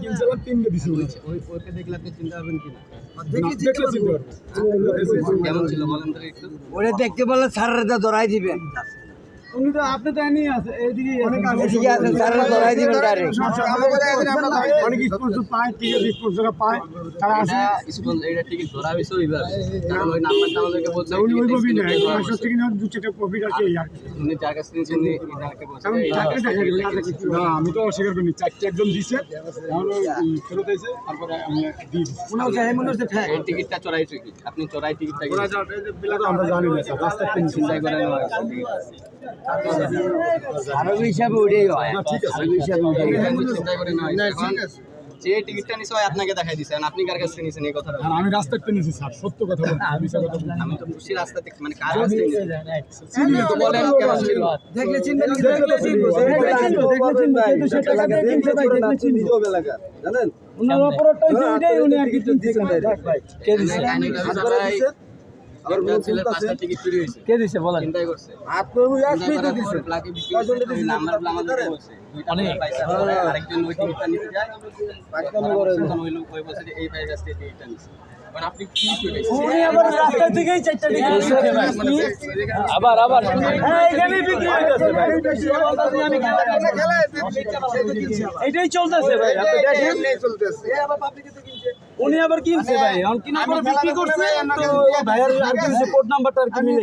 কিনছিলাম 3 দিছি ওইটা দেখলে আপনি চিন্তা করবেন কিনা? কেমন ছিল বলেন তো একটু। ওরে দেখতে বলে স্যারেরা ধরাই দিবেন। উনি তো আপনি তো এনে আছে এইদিকে এদিকে আছেন, স্যারেরা ধরাই দিবেন ডাইরেক্ট। অনেক স্পন্সর পায়, টিকিট স্পন্সর পায়, তারা আসে স্কুল এটা টিকিট ধরা হয়েছে ওইভাবে, কারণ ওই নাম্বারটা আমাদেরকে বলছে উনি ওই কবি না 500 থেকে না 2 টাকা প্রফিট আছে এই আর কি। উনি যার কাছ থেকে উনি এটাকে বলছে না আমি তো অস্বীকার করিনি, 4টা একজন দিছে এখন ফেরত আইছে, তারপরে আমি দিই মনে হচ্ছে ঠেক। এই টিকিটটা চড়াইছে কি? আপনি চড়াই টিকিটটা কি? আমরা জানি না স্যার, রাস্তায় কিনছি চিন্তা করেন আরবি হিসাবে ওইটাই হয়। ঠিক আছে। আরবি হিসাবে ওইটাই হয়। চিন্তা করেন যে টিকিটটা নিছে আপনি দেখাই দিছেন, আপনি কার কাছে নিছেন এই কথাটা? আর আমি রাস্তায় কিনেছি স্যার, সত্য কথা বলছি, মিছা কথা বলছি না। আমি তো খুশি রাস্তাতে মানে কার কাছে নিছেন চিনি তো বলেন কেমন ছিল? দেখলে চিনবেন কি? দেখলে চিনবো, জানেন? উনার অপরাধটা হইছে এটাই, উনি আর কি কিনতেছেন ভাই। কে দিছে? আমার ছেলের 5টা টিকিট চুরি হয়েছে। কে দিছে বলেন? চিন্তাই করছে আপনার ওই এক মিনিটে দিছে। প্লাকে বিক্রি করছে, ওই নাম্বারগুলো আমাদেরকে বলছে। অনেক পয়সা আরেকজন ওই টিকিটটা নিতে যায়, তখন ওই লোক ওই বলছে যে এই ভাইয়ের কাছ থেকে টিকিটটা নিছে। মানে আপনি কি করে উনি আবার রাস্তা থেকেই 4টা টিকিট দিছে ভাই। আবার এইখানেই বিক্রি হইতাছে ভাই। এটাই চলতেছে ভাই, আপনি দেখেন উনি আবার কিনছে ভাই, এখন কিনার পরে বিক্রি করছে, তো ভাইয়ের আর কি কোড নাম্বারটা আর কি মিলে